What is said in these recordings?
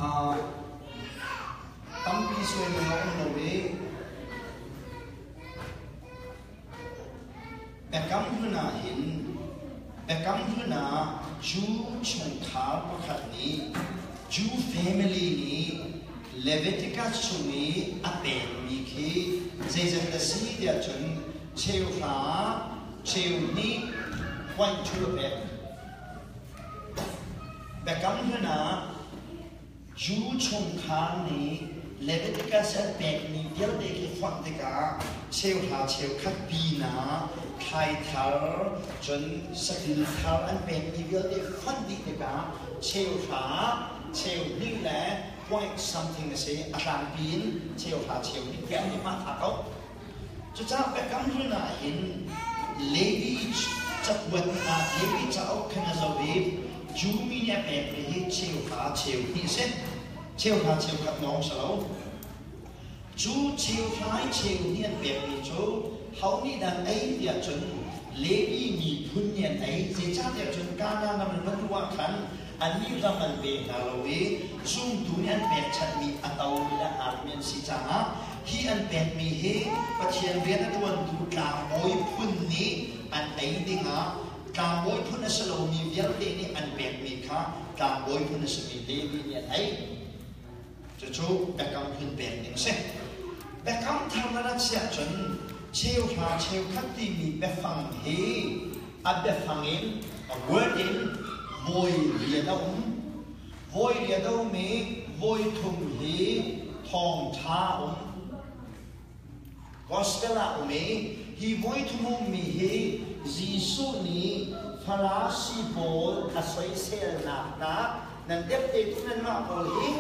ตั้มปีสวยมันเอาหน่อยแต่กำหัวหน้าเห็นแต่กำหัวหน้าจูชงขาประคัดนี้จูแฟมิลี่นี้เลเวติกัสช่วงนี้อัปเดตมีคือเจเจตสีเดียจนเชี่ยวขาเชี่ยวนี้วันชั่วแบบแต่กำหัวหน้าจูชงขานี้เลเวติกัสแบบนี้เดียวเด็กฟังเด็กเชี่ยวขาเชี่ยวขัดปีนาไทยทาร์จนสกิลทาร์อันเป็นอีเดียวเด็กฟังเด็กเชี่ยวขาเชี่ยวนี่แหละ point something นะสิอาจารย์ปีนเชี่ยวขาเชี่ยวนี่แกนี่มาทักเอาจะจ้าไปกำลังน่ะเห็นเลวีจับวันน่ะเลวีจะเอาขนาดเวฟจูมีเนี่ยแบบนี้เชี่ยวขาเชี่ยวนี่สิเชี่ยวขาเชี่ยวขัดน้องสาวจูเชี่ยวขาเชี่ยวเนี่ยแบบนี้จูเขานี่ดันไอ้เดียจนเลวีมีพุ่นเนี่ยไอ้เจ้าเดียจนการงานมันบรรลุขันอันนี้เรามันเป็นอะไรเว้ยซุ่มดูเนี่ยเป็นชัดมีอัตโนมัติอาร์เมนสิจ้าที่อันเป็นมีเหตุปัจจัยเวียนตัวดูการมวยพุ่นนี้อันไอ้ดิ่งการมวยพุ่นนั้นสโลมีเวียนเดนี่อันเป็นมีค่ะการมวยพุ่นนั้นสมีเดนี่เนี่ยไอ้จะชูแบบกำพุ่นเป็นหนึ่งเส้นแบบกำทำนั้นเสียจนเชี่ยวชาเชี่ยวขัดที่มีแบบฟังเหตุอันแบบฟังเองwording voi lia đâu voi lia đâu me voi thùng hi thong tha gospel a me hi voi thùng mi hi jisu ni farasi bol asoi sel na nan dep te tunan ma bol hi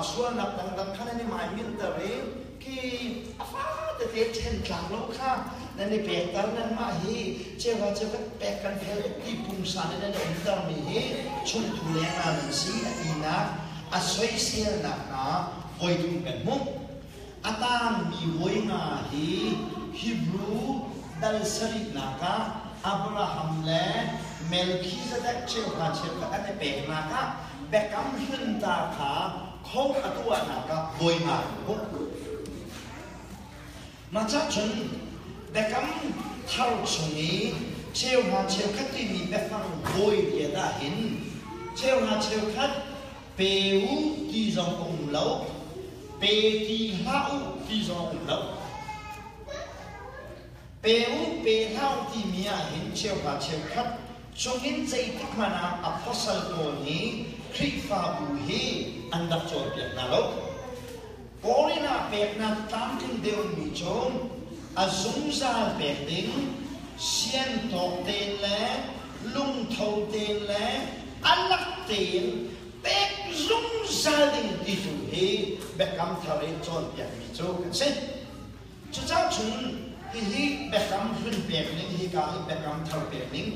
suan nak dang khana ni mai min ta re ki afa te chen tlang lo khaนั่นในแปลกกันนั่นมาเฮเจ้าว่าเจ้าก็แปลกกันแค่ที่ปุ่มสารนั่นเองตามมีเฮชมทุเรียนอันสีอีนักอาศัยเสียนักนะไว้ทุ่งกันมุกอาตามมีไว้งาเฮฮิบรูดัลสรินักอับราฮัมและเมลคิซเดกเจ้าว่าเจ้าก็อันในแปลกนักแบกกำหินตาขาเขาอตัวนักไว้งามุกมาจากฉันแต่คำเท่าช่วงนี้เชี่ยวหาเชี่ยวคัดที่มีแบบฟังโวยเดียดาเห็นเชี่ยวหาเชี่ยวคัดเปรูที่จงองเหลาเปที่เล่าที่จงองเหลาเปรูเปเล่าที่มีเห็นเชี่ยวหาเชี่ยวคัดช่วงนี้ใจติดมานาอัพสัลตัวนี้คริฟาบูเฮอันดับโจทย์เปียกนาโลกโอรินาเปียกนาตามถึงเดียวมีโจมอาซุงซาเปดิงเชียนตอกเตนแลลุงเทาเตนแลอันลักเตนเป็กซุงซาดิงที่สุดเฮเบกคำทะเลจอนอย่างมีโจกันเช่นจุดเจ้าชุนที่เบกคำขึ้นเปกนิงที่กาเบกคำทะเลเปกนิง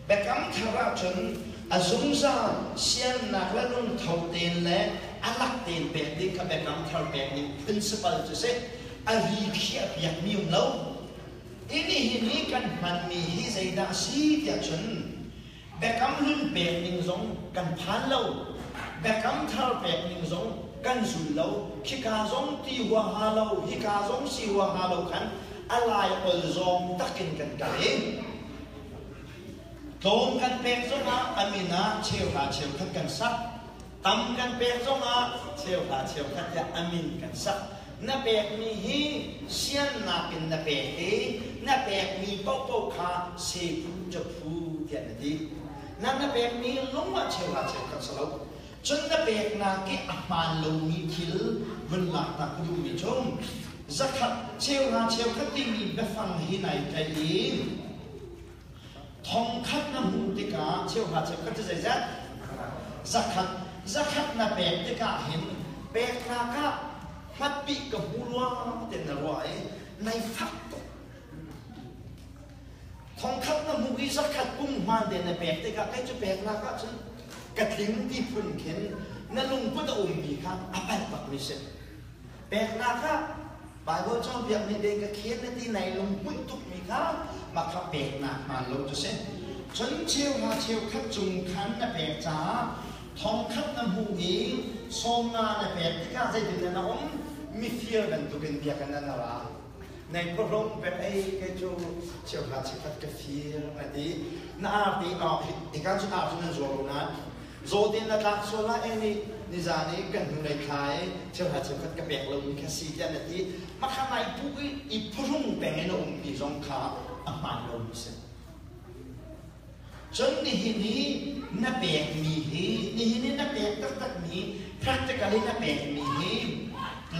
เบกคำทะเลจนอาซุงซาเชียนนักและลุงเทาเตนแลอันลักเตนเปกนิงกับเบกคำทะเลเปกนิง principle จะเช่นอารีเขียบอยากมีอุ่นเล่าอินี่หินี่กันมันมีฮิใจดาสีเดียชนแบกคำลุ่นเปกนิงซงกันพันเล่าแบกคำทาร์เปกนิงซงกันสุนเล่าฮิกาซงตีหัวฮาเล่าฮิกาซงสีหัวฮาเล่ากันอะไรอลซงตักกินกันกันเองตรงกันเปกซงอ่ะอามินาเชี่ยวหาเชี่ยวขัดกันซักตำกันเปกซงอ่ะเชี่ยวหาเชี่ยวขัดจะอามินกันซักนับเอกมีฮีเสียนนับเป็นนับเอกนับเอกมีเป้าเป้าขาเสพูจะพูเดียนดีนับเอกมีลงว่าเชื่อเชื่อกันสลบจนนับเอกนาเกอมานลงมีทิลวันหลักตักดูมีชมสักขัดเชื่อเชื่อขัดที่มีแบบฟังฮีในใจเองทองขัดน้ำหูติกาเชื่อเชื่อขัดจะใจสักขัดนับเอกติกาเห็นเปกนาคาฮัตปีกับบัวเต็นรอยในฝักตกทองคำน้ำมูกิสักขัดกุ้งมาเด่นในแปลกแต่ก็ไอ้จะแปลกนะก็ฉันกระถิ่นที่พุ่นเข็นนั่นลุงพุทธองค์มีครับอะไรแบบนี้เสร็จแปลกนะครับบายว่าเจ้าเบียงในเด็กกระเขียนในที่ไหนลุงพุทธทุกมีครับมาขับแปลกนะมาลงจะเสร็จฉันเชี่ยวขัดจุงขันนะแปลกจ้าทองคำน้ำมูกิส somna na pe tika zai din na mi fear dan tu gen bia kan na ra nei program pe ai ke chu cheu ha chi pat ka fear ati na ti a ika chu a chu na zo na zo din na tak so la ai ni zani kan hu nei khai cheu ha cheu pat ka pek lo ka si ja na ti ma kha mai pu I program pe no ni zong kha a man lo seจนนี่นับเอกมีนี่นับเอกตักมี practically นับเอกมี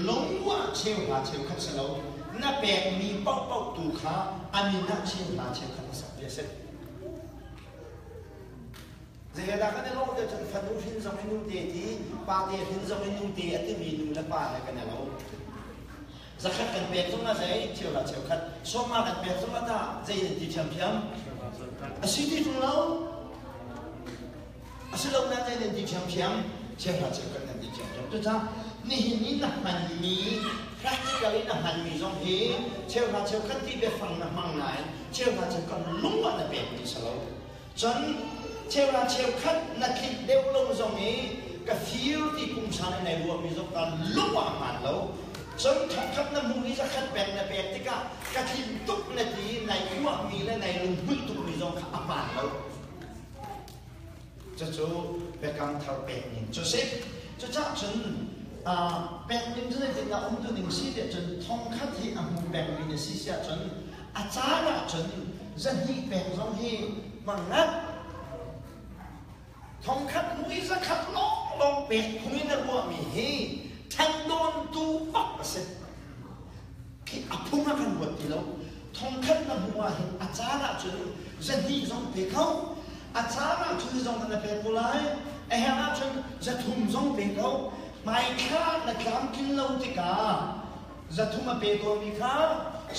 ลงว่าเชี่ยวหาเชี่ยวขัดสลบนับเอกมีเป้าตูขาอันนี้นับเชี่ยวหาเชี่ยวขัดสับเยอะเสร็จเดี๋ยวเราก็ได้ลงเดี๋ยวจะฟันดูหินสองหินดูเตที่ปาเตหินสองหินดูเตอันที่มีดูและปาอะไรกันเนี่ยเราจะขัดกันเปลี่ยนสมมาใจเชี่ยวหาเชี่ยวขัดสมมากันเปลี่ยนสมมาตาใจที่เพียงอาศัยที่ตรงเราอาศัยเรานั่นใจที่เพียงเชื่อว่าเชื่อกันนั่นที่เพียงจุดจ้านี่นักมันมี practically นักมันมีสองที่เชื่อว่าเชื่อกันที่ไปฟังนักมันไหนเชื่อว่าเชื่อกันลุ้งว่านักเป็นที่สโลจนเชื่อว่าเชื่อกันนักคิดเดียวลงสองนี้กับฟิลที่กุมชาในบัวมีสองกันลุ้งว่ามันเราจนขับน้ำมูนี้จะขัดแปลงในแปลงที่กะทิมตุกนาทีในหัวมีและในลุงหุ่นตุกมีจงขับผ่านแล้วจะจูเป็นการทำแปลงนี้จะเสร็จจะจ้าจนแปลงนี้จะได้ถึงเราตัวหนึ่งสิเดียจนทองคัดที่อันแปลงนี้สิเสียจนอาจารย์จนจะฮีแปลงสองฮีมันนัดทองคัดมุ้ยจะขัดลองแปลงมุ้ยในหัวมีฮีทั้งโดนตูปักเสร็จที่อภูมิกันหมดที่เราทองคันนหัวเห็นอาจารย์จุดจะดีจงไปเขาอาจารย์จุดจงนั่นเป็นผู้ร้ายไอ้ฮะจุดจะทุ่มจงไปเขาไม่ค่าในคำกินเราติกาจะทุ่มมาเป็นตัวมีค่า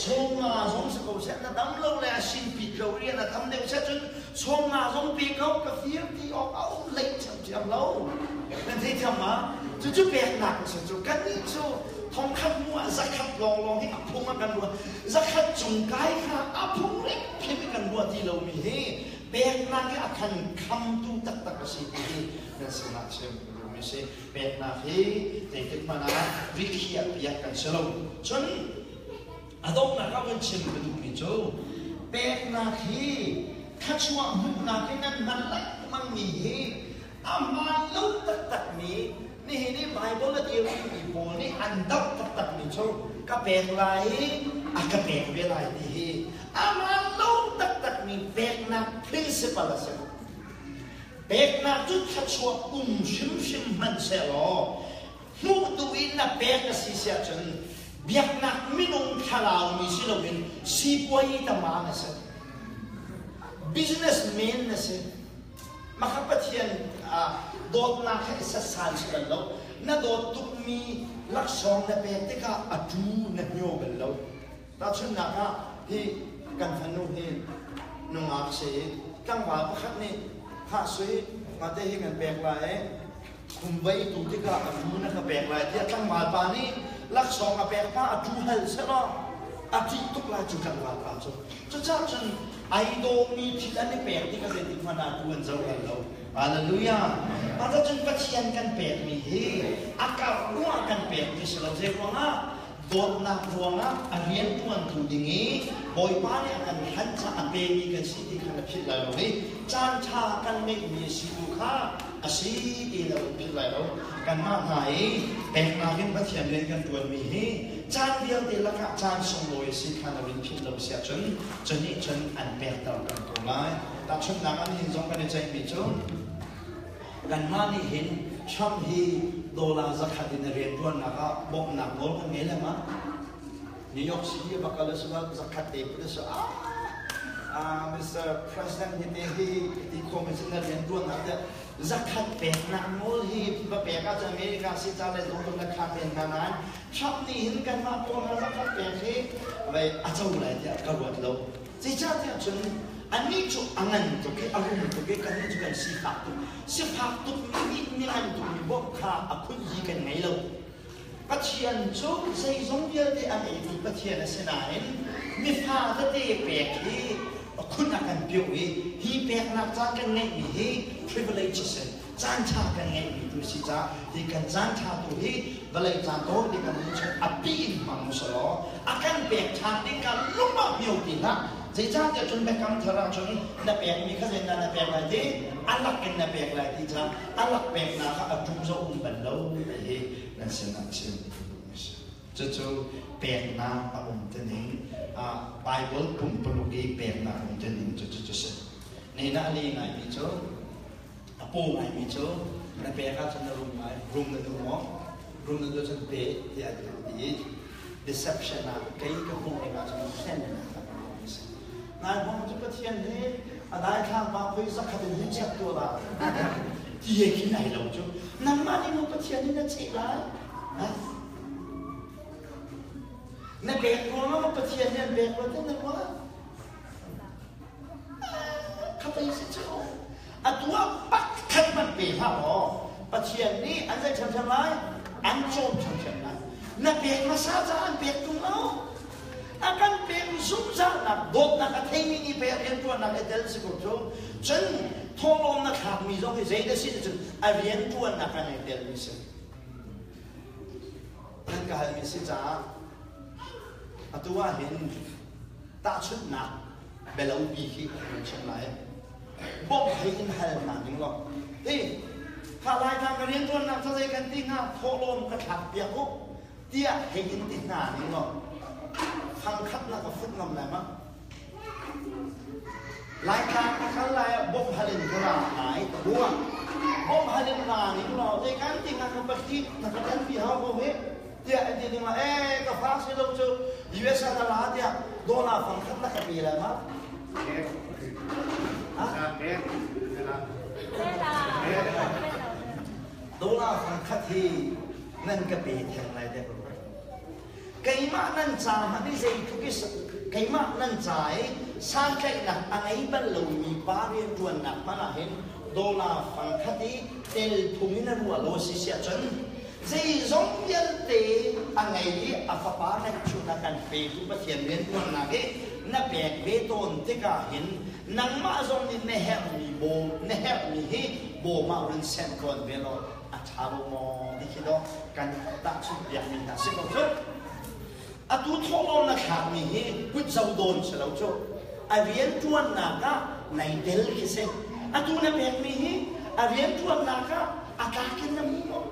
ชงมาจงสกุลเสร็จนะดำเราเลยสิ่งผิดเราเรียนนะทำเดี๋ยวเสร็จจนชงมาจงไปเขากระเฟียที่ออกเอาเล็กจังเรานั่นที่ทำมาจะแบกหนักสุดๆกันนี่จูทองคำมัวจะขัดลองให้อับพุ่งมากันวัวจะขัดจุงไก่ค่ะอับพุ่งเล็กเพียงกันวัวที่เรามีให้แบกหนักให้อับคันคำตูตักสิที่นั่นสมาชิกรู้ไม่ใช่แบกหนักให้แต่ที่มันนะวิธีเปียกกันสลบจนอดงนักก็เป็นเช่นกันดูมิจูแบกหนักให้ขัดชัวมุกหนักให้นั่นมันละมันมีให้อามาลุตักนี้นี่ไบเบิลที่เรามีโบนี่อันดับตักนี่โชกับแบกไหลกับแบกเวลาดีอามาลุตักนี่แบกนัก principle สิแบกนักจุดขัดชัวชิมมันเสียหรอมุกตัวอินนักแบกสิเสียจนแบกนักไม่ลงทลาวมีสิเราเป็นซีปวยตามานะสิ businessman นะสิมาขับเทียนโดดนักให้สัสานสิกันแล้วน่าโดดตุกมีลักษณะในแบบที่ก็อดูนักโยกันแล้วแต่ฉันนักที่กันฟันนู่นที่น้องอาเสียตั้งว่าพระคัดนี่พระสวยมาได้ให้กันแบกลายคุมไว้ตุที่ก็อดูนักแบกลายที่ตั้งว่าปานี้ลักษณะแบกผ้าอดูให้เสร็จแล้วอาทิตย์ทุกลายจุกันว่าปาจุจะจ้าฉันไอโดมีที่นั่นในแบกที่ก็เลยติดมานาดูกันเจ้ากันแล้วฮาเลลูยาอาจจะจนปัจจัยกันแปลกมีเฮอากาศรัวกันแปลกมีสลับเจ้าว่าโดนนักรัวงะเรียนตัวถูกอย่างนี้บอยป้าเนี่ยกันหันจะเปมีกันสิที่ขณะพิจารณาเลยจานชากันไม่มีสิลูกค้าสิที่เราพิจารณากันมากไหนแปลกมาเป็นปัจจัยเรียนกันตัวมีเฮจานเดียวเดียวละค่ะจานส่งโดยสิขณะวินพิจารณาเสียจนนี้จนอันแปลกต่างกันตัวร้ายแต่ชุดนักอันนี้จงกันในใจมีจงกันมานี่เห็นช่องที่โดลาจะขัดดินเรียนด้วยนะครับบอกหนักโน้ตกันนี้เลยมั้ยนิวยอร์กซิตี้บักกะเลสว่าจะขัดเด็กด้วยซ้ำมิสเตอร์ประธานที่คอมมิชชั่นเรียนด้วยนะครับจะขัดเป็ดหนักโน้ตที่แบบเป็ดก็จะอเมริกาสิจ้าเลยลงตรงนั้นขัดเป็นกันนั้นช่องนี้เห็นกันมาตัวนั้นจะขัดเป็ดที่ไปอาจจะอะไรที่ก็รวดเราสิจ้าที่จนอันนี้จุดอันนั้นจุดที่อารมณ์จุดที่กันนี่จุดกันสิบหักตุกมีอันตุกมีบอกข้าอคุยกันไงเราปัจเจียนจุดใส่สมเดียวที่อันนี้ปัจเจียนเสนาเห็นมีฟ้าที่เตะเปียกที่คุณอาการเปียวฮีเปียกนักจากกันไงมี privilege เส จานชากันไงมีตัวสิจ้าที่กันจานชาตัวที่เวลาจานโตที่กันมุ่งชนอภิอิมังมุสลออาการเปลี่ยนชาที่กันลุกมามีอยู่นะใจจ้าจะจนไปกำเธอราชนนับเปลี่ยนมีข้าเจนนับเปลี่ยนอะไรที่อัลลักกันนับเปลี่ยนอะไรที่จ้าอัลลักเปลี่ยนนะข้าอับดุลโซอุมบัลโลไปนั่นเสียนั่นเสียจู่ๆเปลี่ยนนะอับดุลเตนิงไบเบิลปุ่มปลุกเปลี่ยนนะอับดุลเตนิงจู่ๆเสียนี่น่าลีไงมิโจปูไงมิโจนับเปลี่ยนข้าจะนรุมไงรุมนั่นดูมั้งรุมนั่นดูจะเปลี่ยนที่อาจจะดี deception นะใครก็คงเองอาจจะไม่เช่นนั้นนายผมจะประเทศนี้ได้ข้ามมาเพื่อสักคดีที่เช็ดตัวละที่ยังที่ไหนเราจูนั่นมาในมุประเทศนี้นั่นสิละนั่นเบรกตัวมันประเทศนี้เบรกตัวที่นั่นวะข้าไปสิเจ้าตัวปักขัดมันเปรี้ยวหรอประเทศนี้อันจะทำไรอันโจมทำไรนั่นเบรกมาซาจานเบรกตรงนั้นakan bersumsar nak dot nak athemi ni per entu nak etel sikotro chen tholom nak khak mi zo ke zeida si chen avien tu nak kan etel mi se nan ka hal mi si cha atua hin ta chut na belau bi khi chen lai bom hai in hal ma ning lo ei kha lai ka rin tu nak sa zai kan ti nga tholom ka khak pia ko tia hai in ti na ning loฟังคัดนักฟุตนำไหนมั้งรายการคัดรายบ่มฮาลินกราหายตัวบ่มฮาลินนานี่เราในการที่งานกับปฏินักการที่เขาบอกเฮ้ยเดี๋ยวไอ้ที่นี่มากับฟ้าสิเราจะยูเอสอาร์ลาเดียโดนฟังคัดนักมีอะไรมั้งโดนฟังคัดที่นั่นก็เป็นแห่งไรเด็กไก่มานั่นจ่ามันได้ใจทุกสิ่งไก่มานั่นจ่ายสร้างใจหนักอะไรบ้างเรามีบาเรียนตัวหนักมาละเห็นโดนฟังคดีเตลภูมินรัวโลสิเสียจนใจสมยันเตอะไรอาฟ้าบ้านชุนักันเปย์ทุกประเทศเรียนตัวหนักนับแบกเบตอนที่ก็เห็นนังมาจงนี่เนฮมีโบเนฮมีเฮโบมาเรื่องเซนก่อนเวลาอัฐารมอดิคิดว่าการตัดชุดอย่างนี้นะสิ่งที่อาตุทองนักข่าวมีเฮกุศลโดนเสลาโจอาเรียนจวนนักะในเดลคิเซอาตุนับแบบมีเฮอาเรียนจวนนักะอากาศกินน้ำมัน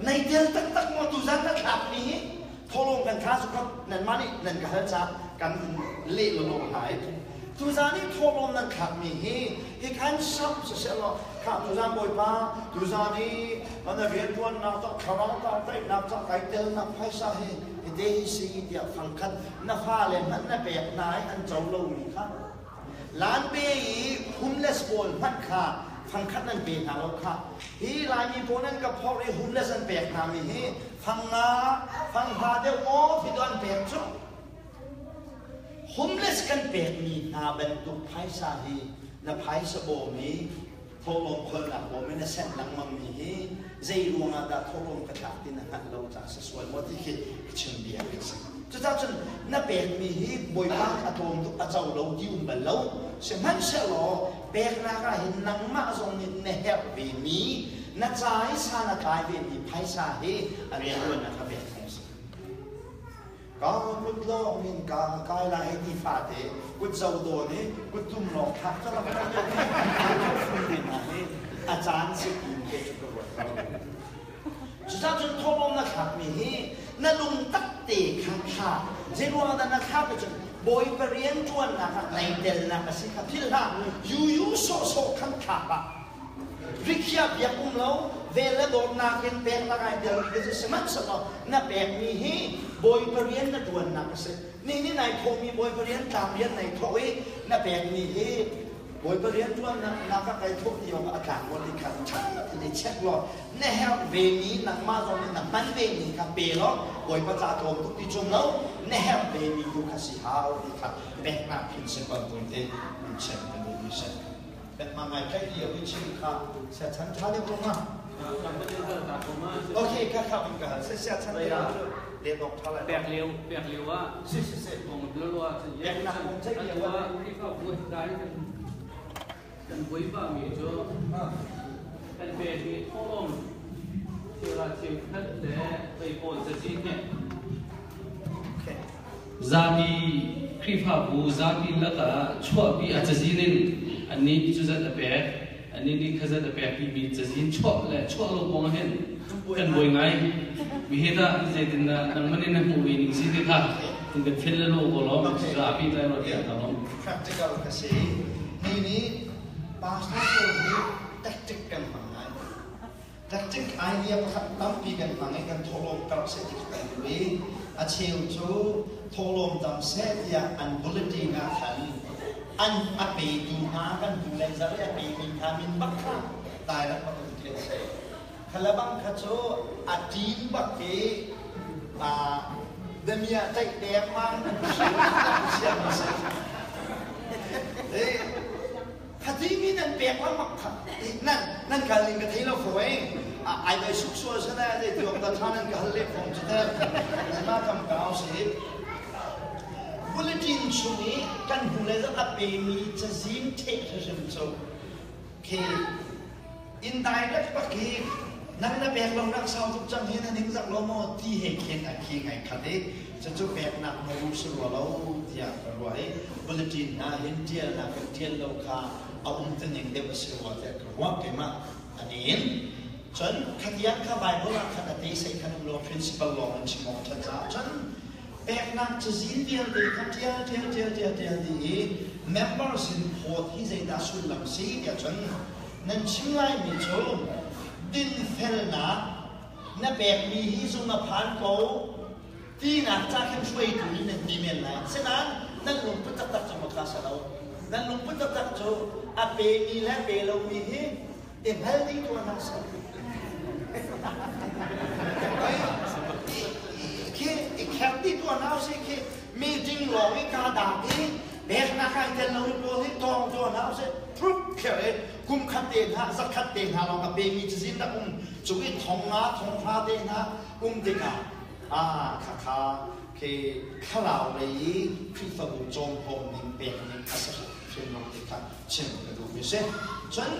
ในเดลตักมาตุจันนักข่าวมีเฮทองกันข้าสุขนั่นมานี่นั่นก็จะกันเละลงหายตุจานี่ทองนักข่าวมีเฮอีกขันซับเสร็จแล้วข้าตุจานบ่อยป้าตุจานี่อันนั้นเรียนจวนนักจะขลังตาใจนักจะไกเดลนักไพ่สาเหตุเดซีเดียฟังคันนักฟ้าเลยมันนักเบียกนายอันเจ้าลูกค่ะล้านเบียหุ่มเลสบอลมันค่ะฟังคันนั่นเบียกนาลูกค่ะฮีลายมีพวกนั้นกับพ่อที่หุ่มเลสอันเบียกนามีฮีฟังนาฟังหาเดียวโอ้ที่โดนเบียกจุหุ่มเลสกันเบียกมีนาเป็นตุไพ่สาเหตุนักไพ่สบอมีทอลงคนละผมไม่ได้เส้นหลังมันมีใจรวงอาดาทอลงกระถางที่นั่นเราจะสวยหมดที่คิดเชิงเบียร์จะทำจนนับเบกมีบอยบ้านอาตมตุอาเจ้าเราดิวมันเราเสียมันเสียหล่อเบกนักเห็นนังมาทรงนี่เนฮเวมีนักใจสานักายเวมีไพ่สาเหอะไรด้วยนะครับเบกก็กุดโลกมินกากายลายที่ฟาเตกุดเจ้าโดนี่กุดทุ่มหลอกทักจะรับการยังอาจารย์สิอินเกจุกวัดจุดจนทองนะครับมีนั่นลุงตักเตะข้างข้าเจ้าว่านั่นนะครับจนบอยไปเรียนจวนนะครับในเดลนะครับสิครับที่ละยูโซข้างข้าปะริกยาเบียกุมเราเวลาโดนนักเรียนเป็นอะไรเดี๋ยวจะสมัครสอบนับแบบมีบอยไปเรียนนั่นจวนนะครับสินี่นายพงมีบอยไปเรียนตามเรียนในทวีนับแบบมีบอยไปเรียนจวนนะครับไปทุกที่ว่าอากาศวันนี้ครับในเช็คหลอดในแฮปเวมีนักมาตรงนี้นักมันเวมีครับเปล่าบอยประจาตรงทุกที่จงแล้วในแฮปเวมีอยู่ข้าศึกฮาวดีครับแบกนักพินเซบันตรงนี้มีเช็คเป็นมีเช็คเป็นมาไงแค่เดียววิชิครับเสร็จฉันท้าเดียวมาโอเคครับเป็นการเสร็จฉันเดียวเรียนออกเท่าไหร่แบกเร็วว่าสิผมรัวๆแบกหนักผมใช้เดียวว่าที่เข้าพูดได้不会把米做，但别的讨论，就那就看的微博这几天。Zabi krifabu zabi laka chua bi atazinin ani juzat ape ani ni khazat ape pi bi tazin chua lo bong hen kan boy ngai mi heda zedin na nangmani na mu wi ning si de kha tin de phel lo ko lo zabi ta ro ya ta lo practical kasi ni pastor ko ni tactic kan mangai tactic idea khat tam pi kan mangai kan tholom kar se dik kan wi a cheu chu tholom tam se ya an bulletin na khan an ape tu na kan tu lai za ya pe min khamin bakha tai la pa tu se khalabang khacho atin bakke a demia tai de mang siam se khadimi nan pe pa makha nan kalin ka thilo foi ai bei suk so sana de tu ta thanan ka halle phong chita ma kam kaw se bulletin chuni kan hule za ape mi chazim the thajam so ke indirect pakhi nang na pek long nak sau tuk chang hin ning zak lo mo ti he khen a khi ngai khade cha chu pek nak mo ru su lo tia ka roi bulletin na hin tia na ka tia lo kha a tin ning de se wa te ka wa ke ma anin chan khatian kha bible la kha te sai khan lo principle lo an chimo cha cha chan pek nak cha zin dia de kha tia di members in port hi zai da su lam si dia chan nan chingai mi chu din fel na bek mi hi zung na phan ko ti na cha khan shui tu ni nan di men lai se nan nan lung pu tak tak chama kha sa lo nan lung pu tak tak cho a pe mi la pe lo mi hi em hal di tu na sa ke khap di tu na se ke meeting lo mi ka da ki bek na khai tel lo po hi tong tu na se prup khere kum khat te ha sak khat te ha lo ka pe mi chizin da chui thong pha te na de ka kha ke khalao le pri fa bu chom hom ning pe ning asa chen no te ka chen ka du mi se chan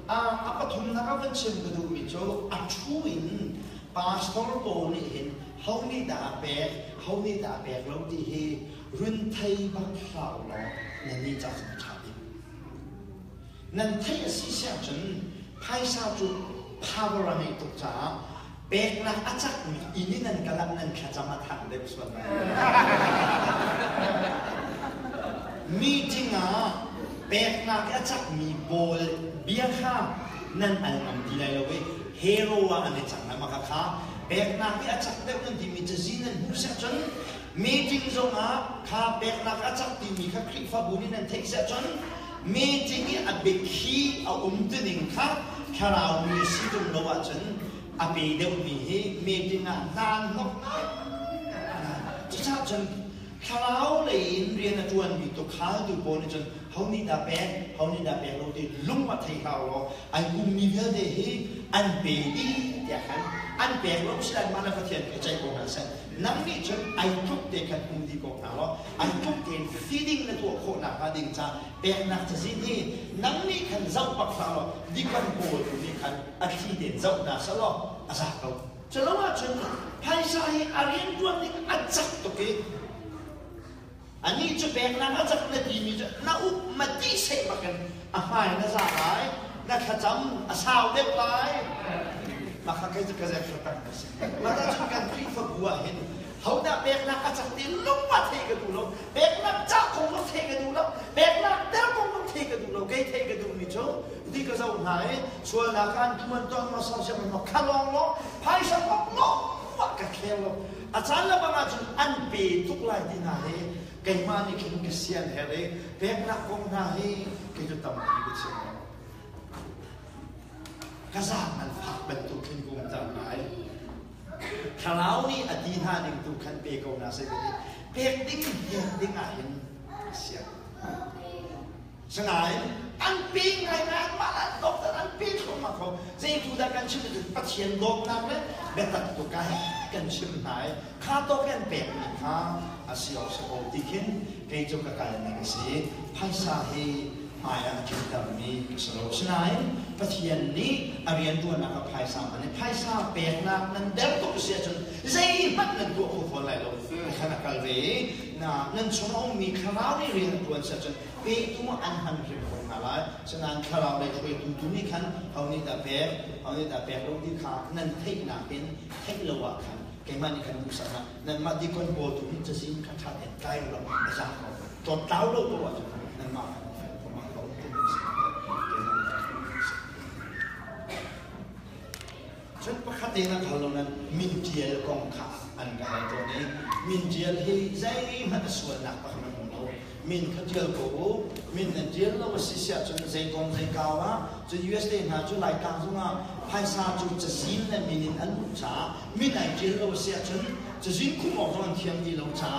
apa thum na ka van chen ka du mi cho a thu in pastor to ni hin hau ni da pe lo ti he run thai ba khao lo na ni cha cha nan thai si sia chen phai sa chu power ani tuk cha bek na achak ini nan kalam nan khachama thang de swan meeting bek na achak mi bol bia kha nan al am di lai lowe hero wa ani chang na ma kha bek na achak de nan di mi chazin nan hu sia chen meeting zonga kha bek na achak di mi kha khri fa bu ni nan thek sia chen meeting ni a big key a umtening kha kharau mi si tum lo wa chen a be de mi he meeting a nan nok cha chen kharau le in rian a chuan mi to kha du bo ni chen hau ni da pe lo de lung ma thai khao lo ai kum mi ve de he an be di ya han an be lo slan ma na fa thian ke chai ko na sa nam ni chen ai tuk de khat kum di ko na lo ai tuk de feeding na to ko na ka ding cha pe na cha sin ni nam ni khan zau pak sa lo di kan ko tu ni khan a thi de zau na sa lo a sa ko cha lo ma chen phai sa hi a rian tuan ni a chak to ke ani chu pe na a chak na ti mi na u ma ti se ma kan a hai na sa ai na kha cham a sao de lai ma kha ke ka za ka ta ma ta chu kan pri fa bua hin hau da bek na ka chak ti lum ma the ka du lo bek na cha kong lo the ka du lo bek na da kong lo the ka du lo ke the ka du ni cho di ka za hai chua na kan tuan ton ma sa se ma kha long lo phai sa ko lo wa ka khe lo a chan la ba ma chu an pe tuk lai ti na he kai ma ni kin ke sian he le bek na kong na he ke ju tam ki ke sian ka za an fa ban tu kin kum tam nai kalau ni adi ha ning tu kan pe ko na se pe ding a hin sia sangai an pe ngai na ma la dok ta an pe ko ma ko ze tu da kan chim de pa chien dok na le be ta tu ka kan chim nai kha to kan pe ni kha a si o se o ti kin ke jo ka ka ni se phai sa he หมายจุดดำนี้สโลสนายปะเทียนนี้อเรียนตัวนักภายสามอันนี้ภายสามเปรนักนั้นเด็กตกเสียจนใจมันนั่นตัวคนคนไหลลงขณะกันเลยนั่นสมองมีคราวนี้เรียนตัวเสียจนเปตัวอันหันเรื่องของอะไรฉะนั้นคราวในช่วยตัวนี้ขันเอานี่แต่เปรลงที่ขานั่นเทคนาเป็นเทคโลวะขันแกมันนี่ขันดูสักนะนั่นมาดีคนโบตุนิจะสิ้นขัดเห็นใกล้เราไม่ทราบเขาจดเต้าโลตัวนั่นมาฉันประคัตเองนะเขาลงนั้นมินเจียกองขาอันกันตัวนี้มินเจียที่ใจมันส่วนหนักประคัตมันเรามินขัดเจียกูมินเจียเราสิเสียจนใจกองใจกาวะจน US หาจุดหลายการส่งอ่ะภายซาจุดจะสิ้นและมินอันลุจ้ามินไหนเจียเราเสียจนจะสิ้นคุ้มออกตอนเที่ยงดีเราจ้า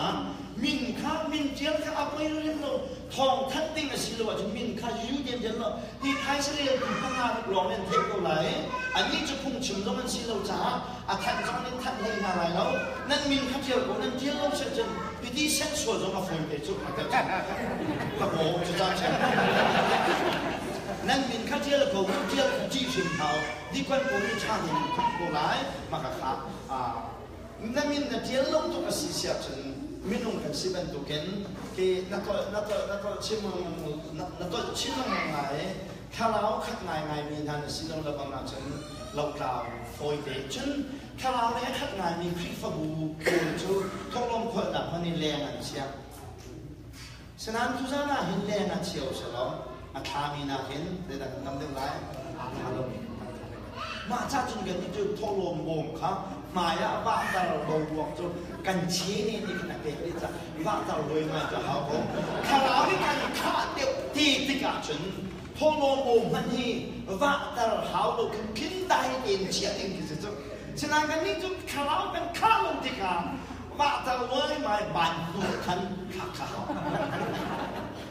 มินข้ามินเจียข้าเอาไปเรียนเราทองทัดติ้งกับสิโลจนมินข้ายูเดียนเดียนเราที่ไทยเสียถึงพังงาลองเล่นเทคเอาไหลอันนี้จะพุ่งชิมแล้วมันสิโลจ้าอาทันจังเล่นทัดเลยอะไรแล้วนั่นมินข้าเจียวกูนั่นเจียเราเสียจนวิธีเส้นส่วนจะมาฝืนไปจุดมาเกิดพระโบจะจ้าใช่นั่นมินข้าเจียวกูเจียวจีชิมเขาดีกว่ากูนี่ชาติกูไหลมาค่ะนั่นมินนั่นเจียวเราตัวกับสิเสียจนมินุงกันสิเป็นตัวเก่งที่นักชิมมันไงข้าเราขัดไงมีทางสิเราระวังจนเรากล่าวโอยเดชนข้าเราเนี่ยขัดไงมีคลิปฟับูจูท้องลมขวดดับพันในแรงอันเชียฉะนั้นทุกท่านเห็นแรงอันเชียวใช่ไหมอาคามีนาเห็นได้แต่ทำได้ไรอาคาลมมาจากจนกันที่จุดท้องลมบ่งครับมาอย่าบ้าตาเราโดนบวกจนกันชี้นี่ขนาดเด็กนี่จะบ้าตาเราเลยมาจะหาผมข้าเราที่การฆ่าเดียวที่ติกาจนท้องลมบ่งมันนี่บ้าตาเราหาเราขึ้นได้เองเชียเองที่สุดฉะนั้นกันนี่จุดข้าเราเป็นฆ่าลงติกาบ้าตาเลยมาบันดูขันข้า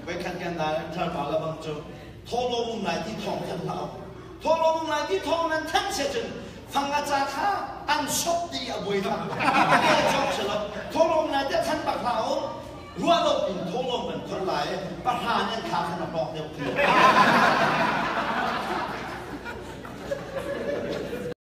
ไว้ขันกันได้ถ้าบาลบังจุดท้องลมไหนที่ท้องกันเราท้องลมไหนที่ท้องนั้นทั้งเสียจนฟังอาจารย์ข้าอันชอบดีอ่ะบุยทำเนี่ยชอบเสร็จแล้วท้องลมไหนที่ท่านบักเรารัวลมอินท้องลมเหมือนคนไหลประธานเนี่ยขาขนาดบอกเดียว